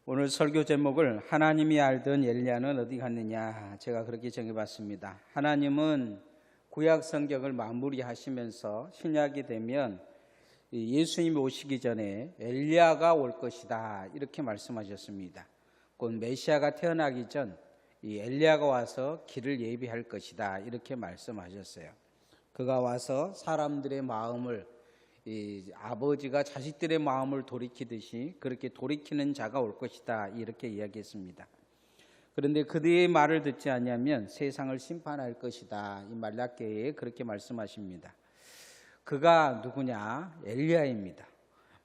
오늘 설교 제목을 하나님이 알던 엘리야는 어디 갔느냐, 제가 그렇게 정해봤습니다. 하나님은 구약 성경을 마무리하시면서 신약이 되면 예수님이 오시기 전에 엘리야가 올 것이다 이렇게 말씀하셨습니다. 곧 메시아가 태어나기 전 이 엘리야가 와서 길을 예비할 것이다 이렇게 말씀하셨어요. 그가 와서 사람들의 마음을, 아버지가 자식들의 마음을 돌이키듯이 그렇게 돌이키는 자가 올 것이다 이렇게 이야기했습니다. 그런데 그의 말을 듣지 아니하면 세상을 심판할 것이다, 이 말라기에 그렇게 말씀하십니다. 그가 누구냐? 엘리야입니다.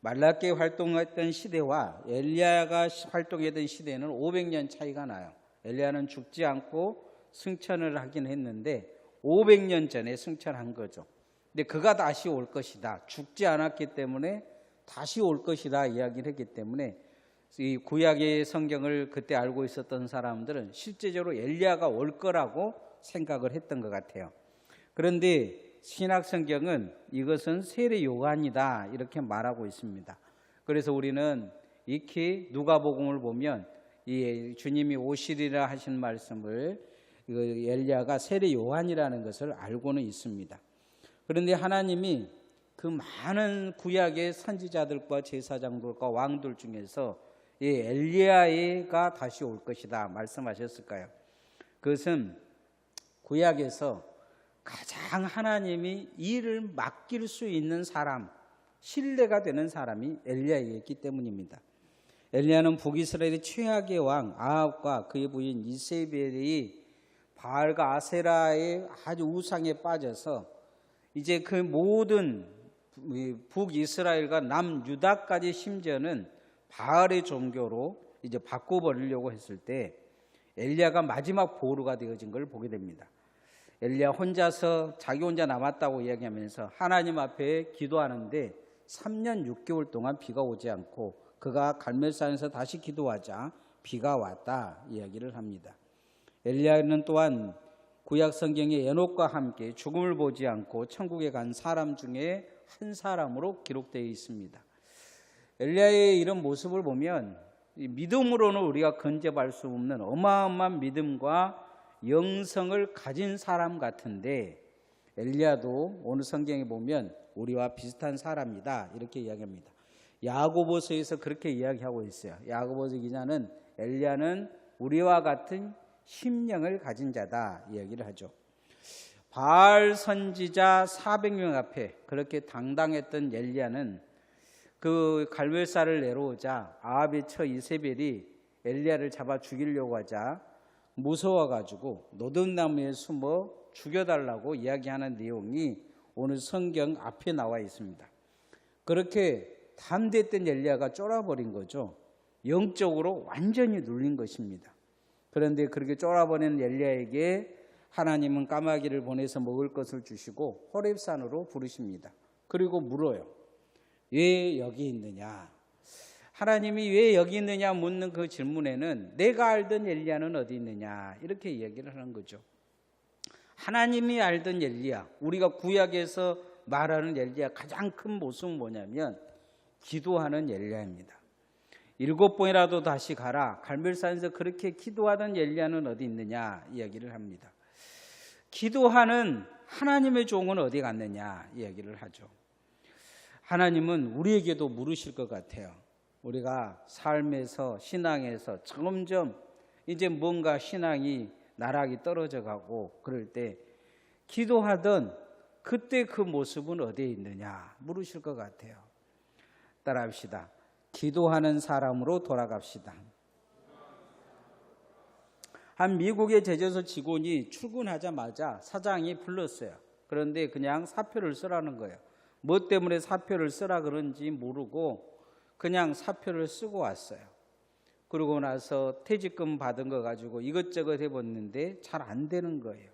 말라기에 활동했던 시대와 엘리야가 활동했던 시대는 500년 차이가 나요. 엘리야는 죽지 않고 승천을 하긴 했는데 500년 전에 승천한 거죠. 근데 그가 다시 올 것이다, 죽지 않았기 때문에 다시 올 것이다 이야기를 했기 때문에 이 구약의 성경을 그때 알고 있었던 사람들은 실제적으로 엘리야가 올 거라고 생각을 했던 것 같아요. 그런데 신약 성경은 이것은 세례 요한이다 이렇게 말하고 있습니다. 그래서 우리는 익히 누가복음을 보면 이 주님이 오시리라 하신 말씀을 엘리야가 세례 요한이라는 것을 알고는 있습니다. 그런데 하나님이 그 많은 구약의 선지자들과 제사장들과 왕들 중에서 이 엘리야가 다시 올 것이다 말씀하셨을까요? 그것은 구약에서 가장 하나님이 일을 맡길 수 있는 사람, 신뢰가 되는 사람이 엘리야였기 때문입니다. 엘리야는 북이스라엘의 최악의 왕 아합과 그의 부인 이세벨이 바알과 아세라의 아주 우상에 빠져서 이제 그 모든 북이스라엘과 남유다까지 심지어는 바알의 종교로 이제 바꿔버리려고 했을 때 엘리야가 마지막 보루가 되어진 걸 보게 됩니다. 엘리야 혼자서 자기 혼자 남았다고 이야기하면서 하나님 앞에 기도하는데 3년 6개월 동안 비가 오지 않고 그가 갈멜산에서 다시 기도하자 비가 왔다 이야기를 합니다. 엘리야는 또한 구약 성경의 에녹과 함께 죽음을 보지 않고 천국에 간 사람 중에 한 사람으로 기록되어 있습니다. 엘리야의 이런 모습을 보면 믿음으로는 우리가 근접할 수 없는 어마어마한 믿음과 영성을 가진 사람 같은데 엘리야도 오늘 성경에 보면 우리와 비슷한 사람이다 이렇게 이야기합니다. 야고보서에서 그렇게 이야기하고 있어요. 야고보서 기자는 엘리야는 우리와 같은 심령을 가진 자다 이야기를 하죠. 바알 선지자 400명 앞에 그렇게 당당했던 엘리야는 그 갈멜산을 내려오자 아합의 처 이세벨이 엘리야를 잡아 죽이려고 하자 무서워가지고 노든나무에 숨어 죽여달라고 이야기하는 내용이 오늘 성경 앞에 나와 있습니다. 그렇게 담대했던 엘리야가 쫄아버린 거죠. 영적으로 완전히 눌린 것입니다. 그런데 그렇게 쫄아버린 엘리야에게 하나님은 까마귀를 보내서 먹을 것을 주시고 호렙산으로 부르십니다. 그리고 물어요. 왜 여기 있느냐? 하나님이 왜 여기 있느냐 묻는 그 질문에는 내가 알던 엘리야는 어디 있느냐 이렇게 이야기를 하는 거죠. 하나님이 알던 엘리야, 우리가 구약에서 말하는 엘리야 가장 큰 모습은 뭐냐면 기도하는 엘리야입니다. 7번이라도 다시 가라, 갈멜산에서 그렇게 기도하던 엘리야는 어디 있느냐 이야기를 합니다. 기도하는 하나님의 종은 어디 갔느냐 이야기를 하죠. 하나님은 우리에게도 물으실 것 같아요. 우리가 삶에서 신앙에서 점점 이제 뭔가 신앙이 나락이 떨어져 가고 그럴 때 기도하던 그때 그 모습은 어디에 있느냐 물으실 것 같아요. 따라합시다. 기도하는 사람으로 돌아갑시다. 한 미국의 제조소 직원이 출근하자마자 사장이 불렀어요. 그런데 그냥 사표를 쓰라는 거예요. 뭐 때문에 사표를 쓰라 그런지 모르고 그냥 사표를 쓰고 왔어요. 그러고 나서 퇴직금 받은 거 가지고 이것저것 해봤는데 잘 안 되는 거예요.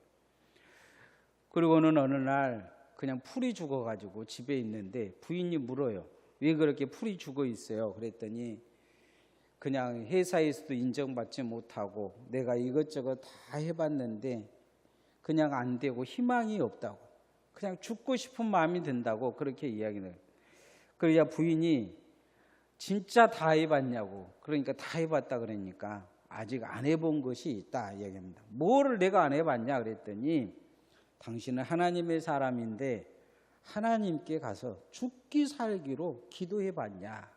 그리고는 어느 날 그냥 풀이 죽어가지고 집에 있는데 부인이 물어요. 왜 그렇게 풀이 죽어 있어요? 그랬더니 그냥 회사에서도 인정받지 못하고 내가 이것저것 다 해봤는데 그냥 안 되고 희망이 없다고, 그냥 죽고 싶은 마음이 든다고 그렇게 이야기를 해요. 그러자 부인이 진짜 다 해봤냐고. 그러니까 다 해봤다 그러니까 아직 안 해본 것이 있다 얘기합니다. 뭐를 내가 안 해봤냐 그랬더니 당신은 하나님의 사람인데 하나님께 가서 죽기 살기로 기도해봤냐,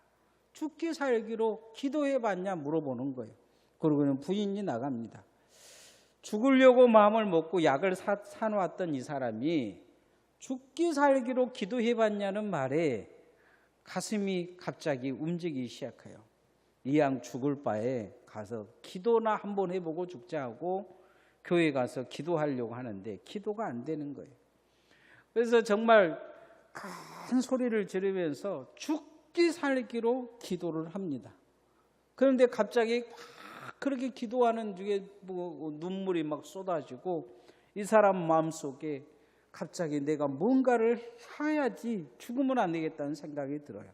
죽기 살기로 기도해봤냐 물어보는 거예요. 그러고는 부인이 나갑니다. 죽으려고 마음을 먹고 약을 사놓았던 이 사람이 죽기 살기로 기도해봤냐는 말에 가슴이 갑자기 움직이기 시작해요. 이왕 죽을 바에 가서 기도나 한번 해보고 죽자 하고 교회 가서 기도하려고 하는데 기도가 안 되는 거예요. 그래서 정말 큰 소리를 지르면서 죽기 살기로 기도를 합니다. 그런데 갑자기 그렇게 기도하는 중에 뭐 눈물이 막 쏟아지고 이 사람 마음속에 갑자기 내가 뭔가를 해야지 죽으면 안 되겠다는 생각이 들어요.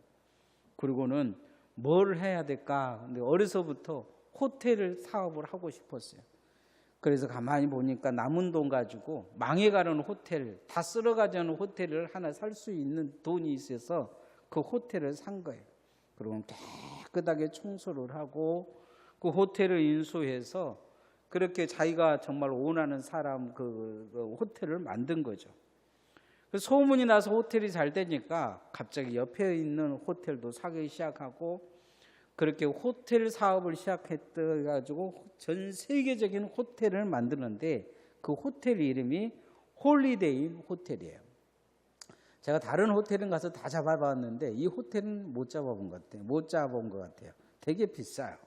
그리고는 뭘 해야 될까? 근데 어려서부터 호텔 사업을 하고 싶었어요. 그래서 가만히 보니까 남은 돈 가지고 망해가는 호텔, 다 쓸어가자는 호텔을 하나 살 수 있는 돈이 있어서 그 호텔을 산 거예요. 그리고 깨끗하게 청소를 하고 그 호텔을 인수해서 그렇게 자기가 정말 원하는 사람 그 호텔을 만든 거죠. 소문이 나서 호텔이 잘 되니까 갑자기 옆에 있는 호텔도 사기 시작하고 그렇게 호텔 사업을 시작했다 가지고 전 세계적인 호텔을 만드는데 그 호텔 이름이 홀리데이 호텔이에요. 제가 다른 호텔은 가서 다 잡아봤는데 이 호텔은 못 잡아본 것 같아요. 되게 비싸요.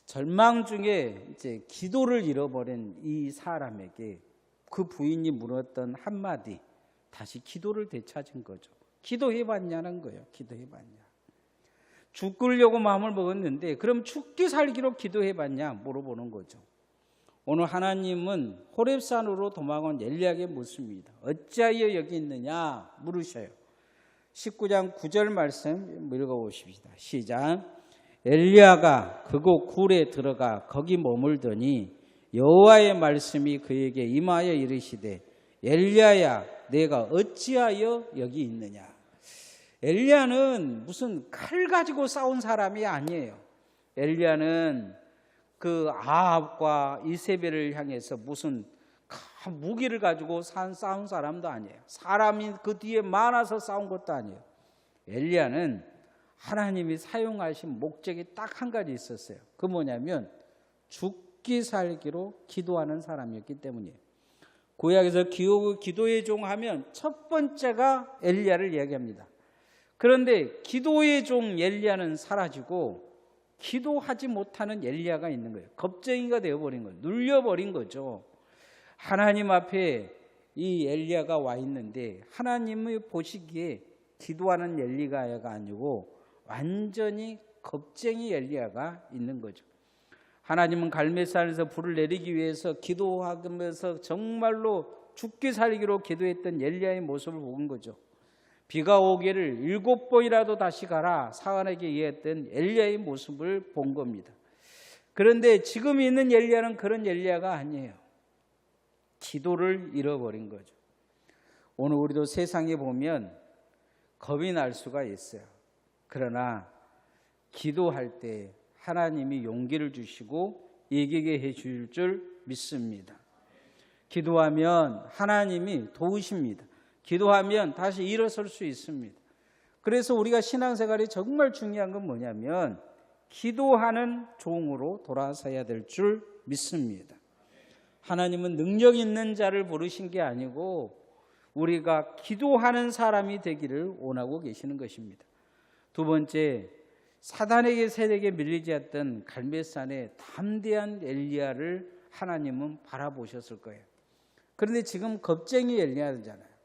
절망 중에 이제 기도를 잃어버린 이 사람에게 그 부인이 물었던 한마디, 다시 기도를 되찾은 거죠. 기도해봤냐는 거예요. 기도해봤냐. 죽으려고 마음을 먹었는데 그럼 죽기 살기로 기도해봤냐 물어보는 거죠. 오늘 하나님은 호렙산으로 도망온 엘리야에게 묻습니다. 어찌하여 여기 있느냐 물으셔요. 19장 9절 말씀 읽어보십시다. 시작. 엘리야가 그곳 굴에 들어가 거기 머물더니 여호와의 말씀이 그에게 임하여 이르시되 엘리야야 내가 어찌하여 여기 있느냐. 엘리야는 무슨 칼 가지고 싸운 사람이 아니에요. 엘리야는 그 아합과 이세벨을 향해서 무슨 무기를 가지고 싸운 사람도 아니에요. 사람이 그 뒤에 많아서 싸운 것도 아니에요. 엘리야는 하나님이 사용하신 목적이 딱 한 가지 있었어요. 그 뭐냐면 죽기 살기로 기도하는 사람이었기 때문이에요. 구약에서 기도의 종 하면 첫 번째가 엘리야를 이야기합니다. 그런데 기도의 종 엘리야는 사라지고 기도하지 못하는 엘리야가 있는 거예요. 겁쟁이가 되어버린 거예요. 눌려버린 거죠. 하나님 앞에 이 엘리야가 와 있는데 하나님이 보시기에 기도하는 엘리야가 아니고 완전히 겁쟁이 엘리야가 있는 거죠. 하나님은 갈멜산에서 불을 내리기 위해서 기도하면서 정말로 죽기 살기로 기도했던 엘리야의 모습을 본 거죠. 비가 오기를 7번이라도 다시 가라 사환에게 이해했던 엘리야의 모습을 본 겁니다. 그런데 지금 있는 엘리야는 그런 엘리야가 아니에요. 기도를 잃어버린 거죠. 오늘 우리도 세상에 보면 겁이 날 수가 있어요. 그러나 기도할 때 하나님이 용기를 주시고 이기게 해줄 줄 믿습니다. 기도하면 하나님이 도우십니다. 기도하면 다시 일어설 수 있습니다. 그래서 우리가 신앙생활이 정말 중요한 건 뭐냐면 기도하는 종으로 돌아서야 될 줄 믿습니다. 하나님은 능력 있는 자를 부르신 게 아니고 우리가 기도하는 사람이 되기를 원하고 계시는 것입니다. 두 번째, 사단에게 세력에 밀리지 않던 갈멜산의 담대한 엘리야를 하나님은 바라보셨을 거예요. 그런데 지금 겁쟁이 엘리야잖아요.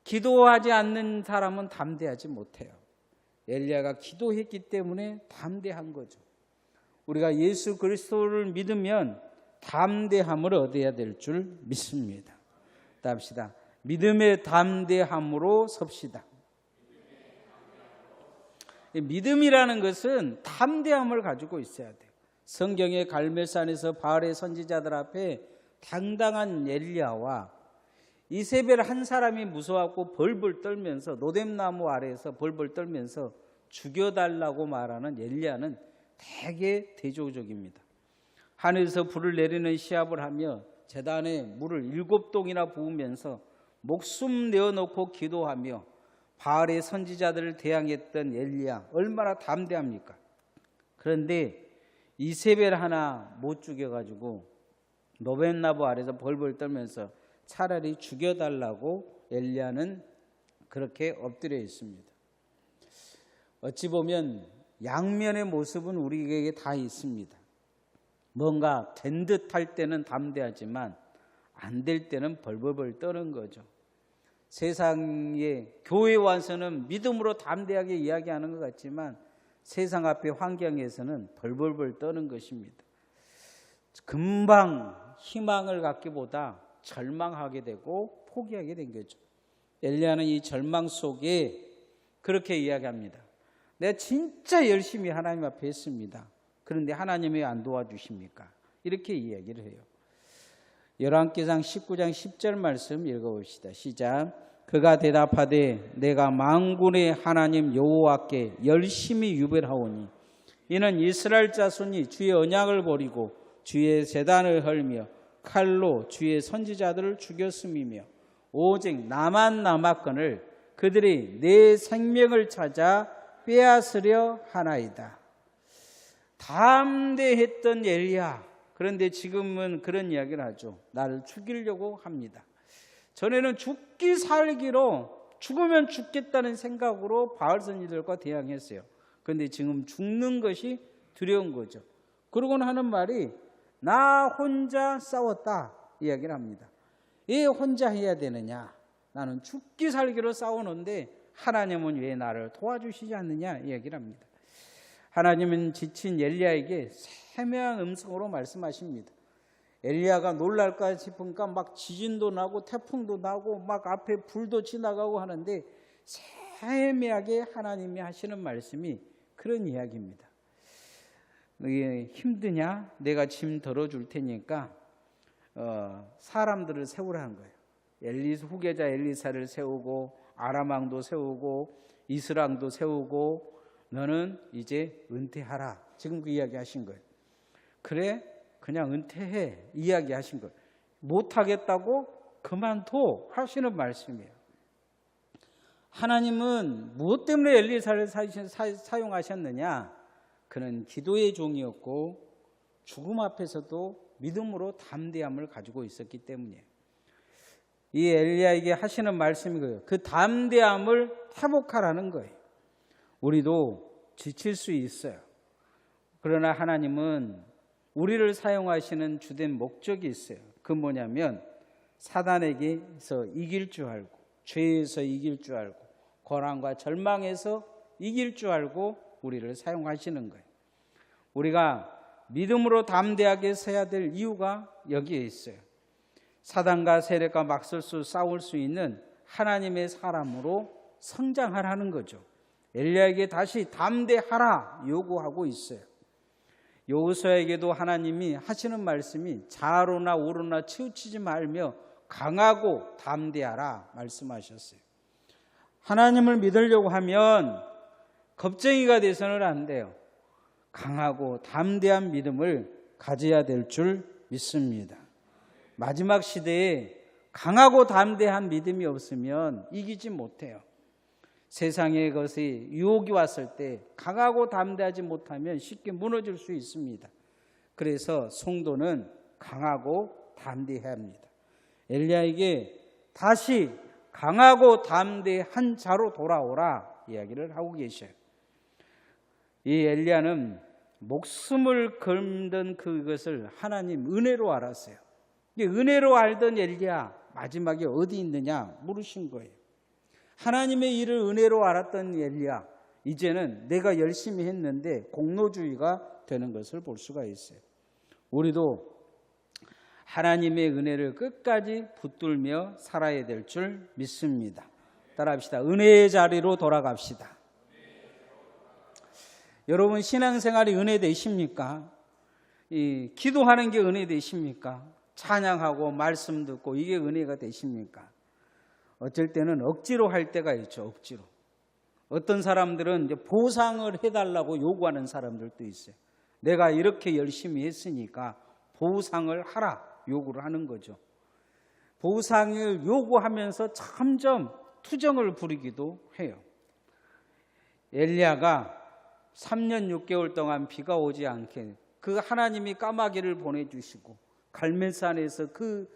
기도하지 않는 사람은 담대하지 못해요. 엘리야가 기도했기 때문에 담대한 거죠. 우리가 예수 그리스도를 믿으면 담대함을 얻어야 될 줄 믿습니다. 답시다. 믿음의 담대함으로 섭시다. 믿음이라는 것은 담대함을 가지고 있어야 돼요. 성경의 갈멜산에서 바알의 선지자들 앞에 당당한 엘리야와 이세벨 한 사람이 무서워하고 벌벌 떨면서 노뎀나무 아래에서 벌벌 떨면서 죽여달라고 말하는 엘리야는 되게 대조적입니다. 하늘에서 불을 내리는 시합을 하며 제단에 물을 7동이나 부으면서 목숨 내어놓고 기도하며 바알의 선지자들을 대항했던 엘리야, 얼마나 담대합니까? 그런데 이세벨 하나 못 죽여가지고 노벤나무 아래서 벌벌 떨면서 차라리 죽여달라고 엘리야는 그렇게 엎드려 있습니다. 어찌 보면 양면의 모습은 우리에게 다 있습니다. 뭔가 된 듯 할 때는 담대하지만 안 될 때는 벌벌벌 떠는 거죠. 세상의 교회 와서는 믿음으로 담대하게 이야기하는 것 같지만 세상 앞의 환경에서는 벌벌벌 떠는 것입니다. 금방 희망을 갖기보다 절망하게 되고 포기하게 된 거죠. 엘리야는 이 절망 속에 그렇게 이야기합니다. 내가 진짜 열심히 하나님 앞에 했습니다. 그런데 하나님이 왜 안 도와주십니까? 이렇게 이야기를 해요. 열왕기상 19장 10절 말씀 읽어봅시다. 시작. 그가 대답하되 내가 만군의 하나님 여호와께 열심히 유별하오니 이는 이스라엘 자손이 주의 언약을 버리고 주의 제단을 헐며 칼로 주의 선지자들을 죽였음이며 오직 나만 남았거늘 그들이 내 생명을 찾아 빼앗으려 하나이다. 담대했던 엘리야, 그런데 지금은 그런 이야기를 하죠. 나를 죽이려고 합니다. 전에는 죽기 살기로 죽으면 죽겠다는 생각으로 바알 선지자들과 대항했어요. 그런데 지금 죽는 것이 두려운 거죠. 그러고는 하는 말이 나 혼자 싸웠다 이야기를 합니다. 왜 혼자 해야 되느냐? 나는 죽기 살기로 싸우는데 하나님은 왜 나를 도와주시지 않느냐 이야기를 합니다. 하나님은 지친 엘리야에게 세미한 음성으로 말씀하십니다. 엘리야가 놀랄까 싶으니까 막 지진도 나고 태풍도 나고 막 앞에 불도 지나가고 하는데 세미하게 하나님이 하시는 말씀이 그런 이야기입니다. 너희 힘드냐? 내가 짐 덜어줄 테니까 사람들을 세우라는 거예요. 후계자 엘리사를 세우고 아람 왕도 세우고 이스랑도 세우고 너는 이제 은퇴하라. 지금 그 이야기 하신 거예요. 그래? 그냥 은퇴해. 이야기 하신 거예요. 못하겠다고 그만둬 하시는 말씀이에요. 하나님은 무엇 때문에 엘리사를 사용하셨느냐? 그는 기도의 종이었고 죽음 앞에서도 믿음으로 담대함을 가지고 있었기 때문이에요. 이 엘리야에게 하시는 말씀이 거예요. 그 담대함을 회복하라는 거예요. 우리도 지칠 수 있어요. 그러나 하나님은 우리를 사용하시는 주된 목적이 있어요. 그 뭐냐면 사단에게서 이길 줄 알고 죄에서 이길 줄 알고 고난과 절망에서 이길 줄 알고 우리를 사용하시는 거예요. 우리가 믿음으로 담대하게 서야 될 이유가 여기에 있어요. 사단과 세력과 맞설 싸울 수 있는 하나님의 사람으로 성장하라는 거죠. 엘리야에게 다시 담대하라 요구하고 있어요. 여호수아에게도 하나님이 하시는 말씀이 좌로나 우로나 치우치지 말며 강하고 담대하라 말씀하셨어요. 하나님을 믿으려고 하면 겁쟁이가 돼서는 안 돼요. 강하고 담대한 믿음을 가져야 될 줄 믿습니다. 마지막 시대에 강하고 담대한 믿음이 없으면 이기지 못해요. 세상의 것이 유혹이 왔을 때 강하고 담대하지 못하면 쉽게 무너질 수 있습니다. 그래서 성도는 강하고 담대해야 합니다. 엘리야에게 다시 강하고 담대한 자로 돌아오라 이야기를 하고 계셔요. 이 엘리야는 목숨을 걸던 그것을 하나님 은혜로 알았어요. 은혜로 알던 엘리야 마지막에 어디 있느냐 물으신 거예요. 하나님의 일을 은혜로 알았던 엘리야 이제는 내가 열심히 했는데 공로주의가 되는 것을 볼 수가 있어요. 우리도 하나님의 은혜를 끝까지 붙들며 살아야 될 줄 믿습니다. 따라합시다. 은혜의 자리로 돌아갑시다. 여러분 신앙생활이 은혜 되십니까? 기도하는 게 은혜 되십니까? 찬양하고 말씀 듣고 이게 은혜가 되십니까? 어쩔 때는 억지로 할 때가 있죠. 어떤 사람들은 이제 보상을 해달라고 요구하는 사람들도 있어요. 내가 이렇게 열심히 했으니까 보상을 하라 요구를 하는 거죠. 보상을 요구하면서 점점 투정을 부리기도 해요. 엘리야가 3년 6개월 동안 비가 오지 않게 그 하나님이 까마귀를 보내주시고 갈멜산에서 그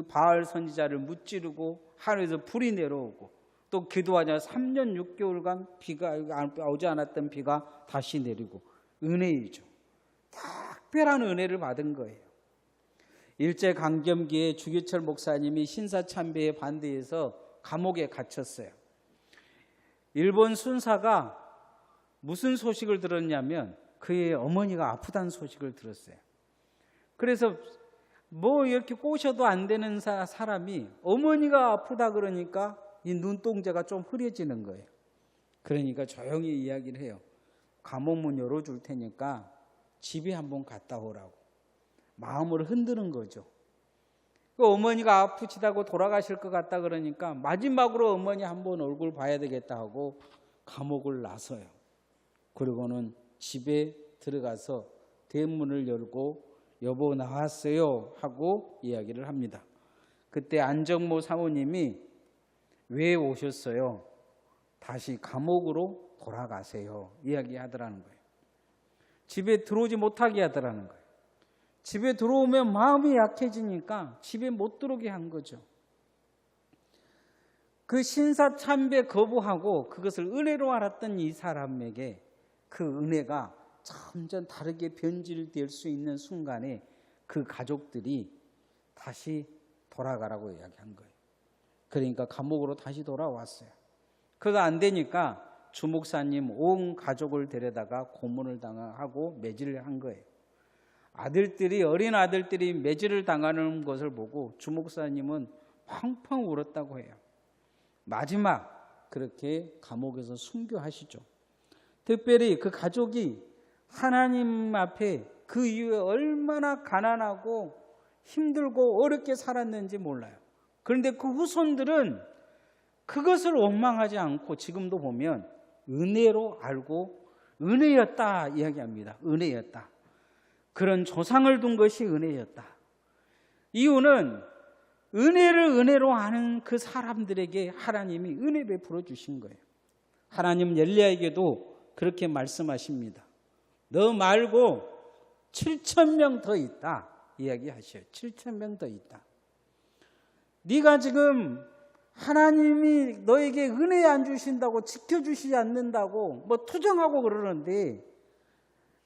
바알 선지자를 무찌르고 하늘에서 불이 내려오고 또 기도하자 3년 6개월간 비가 오지 않았던 비가 다시 내리고 은혜이죠. 특별한 은혜를 받은 거예요. 일제강점기에 주기철 목사님이 신사참배에 반대해서 감옥에 갇혔어요. 일본 순사가 무슨 소식을 들었냐면 그의 어머니가 아프다는 소식을 들었어요. 그래서 뭐 이렇게 꼬셔도 안 되는 사람이 어머니가 아프다 그러니까 이 눈동자가 좀 흐려지는 거예요. 그러니까 조용히 이야기를 해요. 감옥문 열어줄 테니까 집에 한번 갔다 오라고. 마음을 흔드는 거죠. 그 어머니가 아프시다고 돌아가실 것 같다 그러니까 마지막으로 어머니 한번 얼굴 봐야 되겠다 하고 감옥을 나서요. 그리고는 집에 들어가서 대문을 열고 여보 나왔어요 하고 이야기를 합니다. 그때 안정모 사모님이 왜 오셨어요? 다시 감옥으로 돌아가세요 이야기하더라는 거예요. 집에 들어오지 못하게 하더라는 거예요. 집에 들어오면 마음이 약해지니까 집에 못 들어오게 한 거죠. 그 신사참배 거부하고 그것을 은혜로 알았던 이 사람에게 그 은혜가 점점 다르게 변질될 수 있는 순간에 그 가족들이 다시 돌아가라고 이야기한 거예요. 그러니까 감옥으로 다시 돌아왔어요. 그거 안 되니까 주목사님 온 가족을 데려다가 고문을 당하고 매질을 한 거예요. 어린 아들들이 매질을 당하는 것을 보고 주목사님은 펑펑 울었다고 해요. 마지막 그렇게 감옥에서 순교하시죠. 특별히 그 가족이 하나님 앞에 그 이후에 얼마나 가난하고 힘들고 어렵게 살았는지 몰라요. 그런데 그 후손들은 그것을 원망하지 않고 지금도 보면 은혜로 알고 은혜였다 이야기합니다. 은혜였다. 그런 조상을 둔 것이 은혜였다. 이유는 은혜를 은혜로 아는 그 사람들에게 하나님이 은혜 베풀어 주신 거예요. 하나님 엘리야에게도 그렇게 말씀하십니다. 너 말고 7,000명 더 있다 이야기하셔요. 7,000명 더 있다. 네가 지금 하나님이 너에게 은혜 안 주신다고 지켜주시지 않는다고 뭐 투정하고 그러는데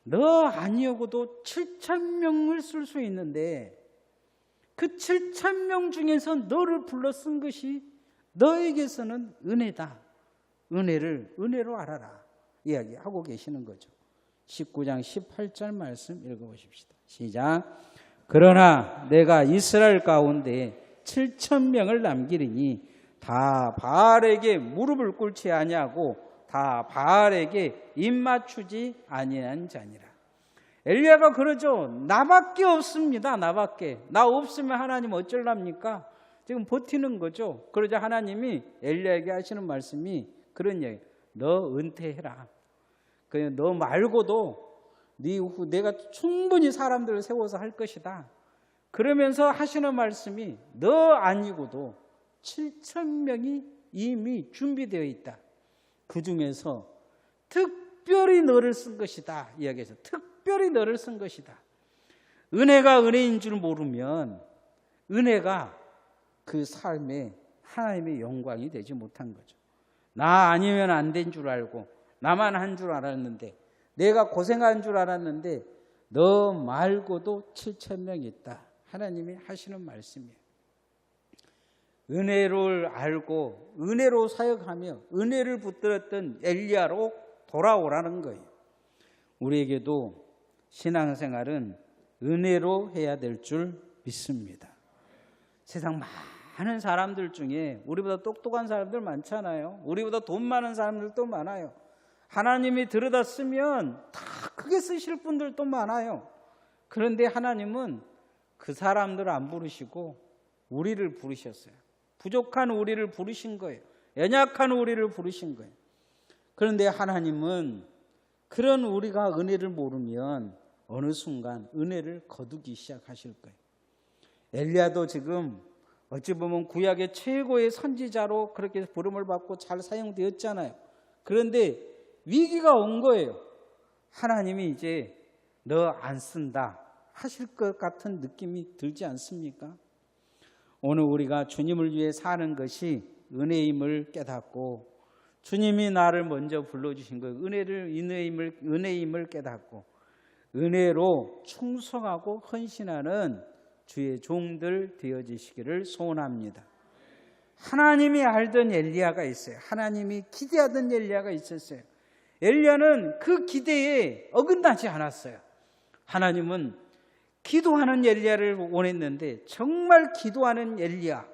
너 아니어도 7,000명을 쓸 수 있는데 그 7,000명 중에서 너를 불러 쓴 것이 너에게서는 은혜다. 은혜를 은혜로 알아라 이야기하고 계시는 거죠. 19장 18절 말씀 읽어보십시다. 시작. 그러나 내가 이스라엘 가운데 7,000명을 남기리니 다 바알에게 무릎을 꿇지 아니하고 다 바알에게 입맞추지 아니한 자니라. 엘리야가 그러죠. 나밖에 없습니다. 나밖에. 나 없으면 하나님 어쩔랍니까? 지금 버티는 거죠. 그러자 하나님이 엘리야에게 하시는 말씀이 그런 얘기. 너 은퇴해라. 그냥 너 말고도 네 후 내가 충분히 사람들을 세워서 할 것이다. 그러면서 하시는 말씀이 너 아니고도 7,000명이 이미 준비되어 있다. 그 중에서 특별히 너를 쓴 것이다. 이야기해서 특별히 너를 쓴 것이다. 은혜가 은혜인 줄 모르면 은혜가 그 삶에 하나님의 영광이 되지 못한 거죠. 나 아니면 안 된 줄 알고 나만 한 줄 알았는데 내가 고생한 줄 알았는데 너 말고도 7,000명 있다. 하나님이 하시는 말씀이에요. 은혜를 알고 은혜로 사역하며 은혜를 붙들었던 엘리야로 돌아오라는 거예요. 우리에게도 신앙생활은 은혜로 해야 될 줄 믿습니다. 세상 많은 사람들 중에 우리보다 똑똑한 사람들 많잖아요. 우리보다 돈 많은 사람들도 많아요. 하나님이 들여다 쓰면 다 크게 쓰실 분들도 많아요. 그런데 하나님은 그 사람들을 안 부르시고 우리를 부르셨어요. 부족한 우리를 부르신 거예요. 연약한 우리를 부르신 거예요. 그런데 하나님은 그런 우리가 은혜를 모르면 어느 순간 은혜를 거두기 시작하실 거예요. 엘리야도 지금 어찌 보면 구약의 최고의 선지자로 그렇게 부름을 받고 잘 사용되었잖아요. 그런데 위기가 온 거예요. 하나님이 이제 너 안 쓴다 하실 것 같은 느낌이 들지 않습니까? 오늘 우리가 주님을 위해 사는 것이 은혜임을 깨닫고 주님이 나를 먼저 불러주신 거예요. 은혜임을 깨닫고 은혜로 충성하고 헌신하는 주의 종들 되어지시기를 소원합니다. 하나님이 알던 엘리야가 있어요. 하나님이 기대하던 엘리야가 있었어요. 엘리야는 그 기대에 어긋나지 않았어요. 하나님은 기도하는 엘리야를 원했는데 정말 기도하는 엘리야,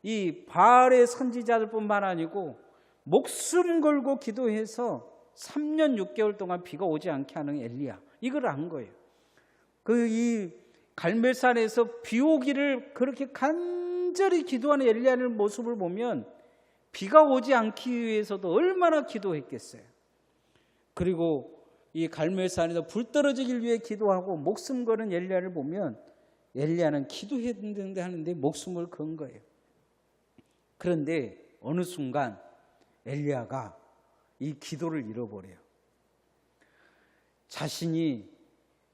이 바알의 선지자들뿐만 아니고 목숨 걸고 기도해서 3년 6개월 동안 비가 오지 않게 하는 엘리야, 이걸 안 거예요. 이 갈멜산에서 비 오기를 그렇게 간절히 기도하는 엘리야의 모습을 보면 비가 오지 않기 위해서도 얼마나 기도했겠어요. 그리고 이 갈멜산에서 불 떨어지길 위해 기도하고 목숨 거는 엘리야를 보면 엘리야는 기도했는데 하는데 목숨을 건 거예요. 그런데 어느 순간 엘리야가 이 기도를 잃어버려요. 자신이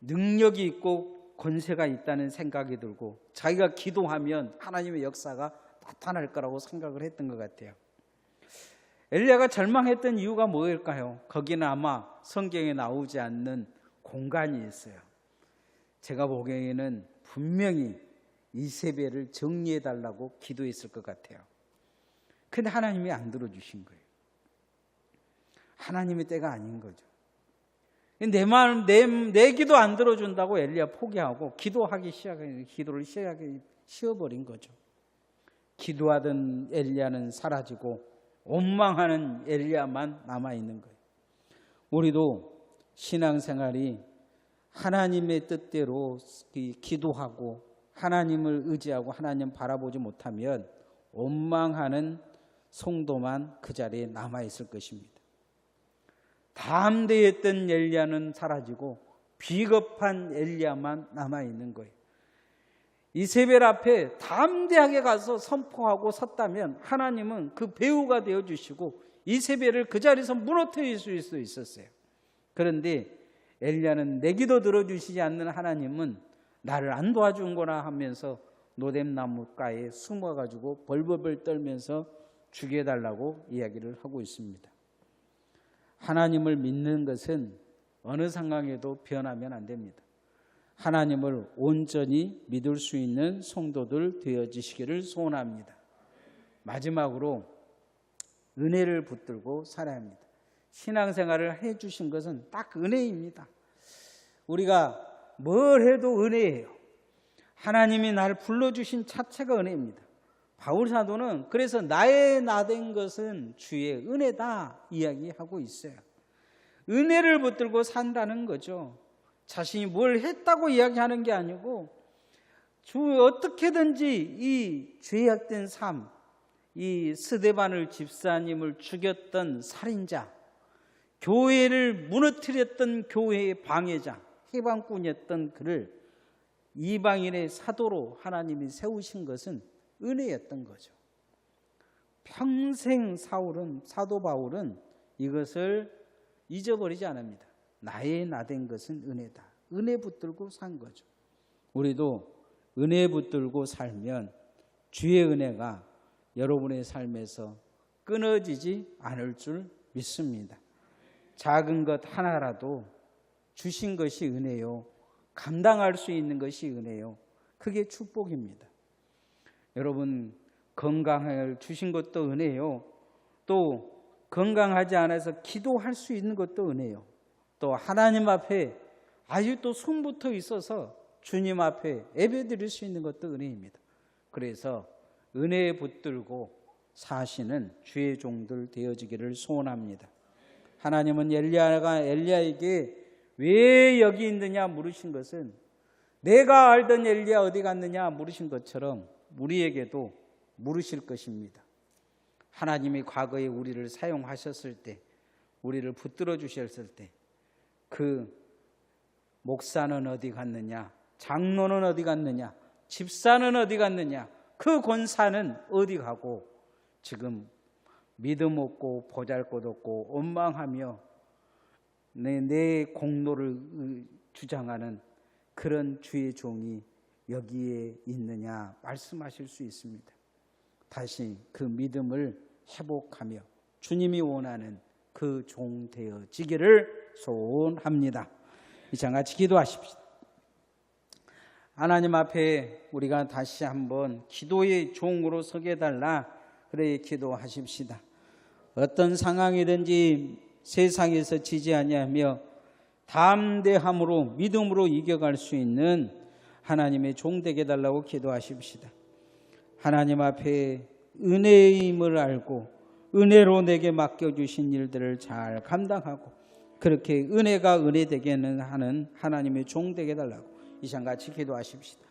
능력이 있고 권세가 있다는 생각이 들고 자기가 기도하면 하나님의 역사가 나타날 거라고 생각을 했던 것 같아요. 엘리야가 절망했던 이유가 뭐일까요? 거기는 아마 성경에 나오지 않는 공간이 있어요. 제가 보기에는 분명히 이세벨을 정리해달라고 기도했을 것 같아요. 근데 하나님이 안 들어주신 거예요. 하나님의 때가 아닌 거죠. 내 기도 안 들어준다고 엘리야 포기하고 기도를 쉬어버린 거죠. 기도하던 엘리야는 사라지고 원망하는 엘리야만 남아있는 거예요. 우리도 신앙생활이 하나님의 뜻대로 기도하고 하나님을 의지하고 하나님 바라보지 못하면 원망하는 성도만 그 자리에 남아있을 것입니다. 담대했던 엘리야는 사라지고 비겁한 엘리야만 남아있는 거예요. 이세벨 앞에 담대하게 가서 선포하고 섰다면 하나님은 그 배우가 되어주시고 이세벨을 그 자리에서 무너뜨릴 수 있었어요. 그런데 엘리야는 내 기도 들어주시지 않는 하나님은 나를 안 도와준거나 하면서 노뎀나무가에 숨어가지고 벌벌벌 떨면서 죽여달라고 이야기를 하고 있습니다. 하나님을 믿는 것은 어느 상황에도 변하면 안 됩니다. 하나님을 온전히 믿을 수 있는 성도들 되어지시기를 소원합니다. 마지막으로 은혜를 붙들고 살아야 합니다. 신앙생활을 해주신 것은 딱 은혜입니다. 우리가 뭘 해도 은혜예요. 하나님이 나를 불러주신 자체가 은혜입니다. 바울 사도는 그래서 나의 나된 것은 주의 은혜다 이야기하고 있어요. 은혜를 붙들고 산다는 거죠. 자신이 뭘 했다고 이야기하는 게 아니고 어떻게든지 이 죄악된 삶, 이 스데반을 집사님을 죽였던 살인자, 교회를 무너뜨렸던 교회의 방해자, 해방꾼이었던 그를 이방인의 사도로 하나님이 세우신 것은 은혜였던 거죠. 평생 사도 바울은 이것을 잊어버리지 않습니다. 나의 나된 것은 은혜다. 은혜 붙들고 산 거죠. 우리도 은혜 붙들고 살면 주의 은혜가 여러분의 삶에서 끊어지지 않을 줄 믿습니다. 작은 것 하나라도 주신 것이 은혜요. 감당할 수 있는 것이 은혜요. 그게 축복입니다. 여러분 건강을 주신 것도 은혜요. 또 건강하지 않아서 기도할 수 있는 것도 은혜요. 또 하나님 앞에 아주 또 숨부터 있어서 주님 앞에 예배드릴 수 있는 것도 은혜입니다. 그래서 은혜에 붙들고 사시는 주의 종들 되어지기를 소원합니다. 하나님은 엘리야에게 왜 여기 있느냐 물으신 것은 내가 알던 엘리야 어디 갔느냐 물으신 것처럼 우리에게도 물으실 것입니다. 하나님이 과거에 우리를 사용하셨을 때 우리를 붙들어 주셨을 때 그 목사는 어디 갔느냐, 장로는 어디 갔느냐, 집사는 어디 갔느냐, 그 권사는 어디 가고 지금 믿음 없고 보잘것없고 원망하며 내 공로를 주장하는 그런 주의 종이 여기에 있느냐 말씀하실 수 있습니다. 다시 그 믿음을 회복하며 주님이 원하는 그 종 되어지기를 소원합니다. 이제 같이 기도하십시다. 하나님 앞에 우리가 다시 한번 기도의 종으로 서게 달라 그래 기도하십시다. 어떤 상황이든지 세상에서 지지 아니하며 담대함으로 믿음으로 이겨갈 수 있는 하나님의 종 되게 달라고 기도하십시다. 하나님 앞에 은혜의 힘을 알고 은혜로 내게 맡겨주신 일들을 잘 감당하고 그렇게 은혜가 은혜 되게 하는 하나님의 종 되게 달라고 이 시간 같이 기도하십시다.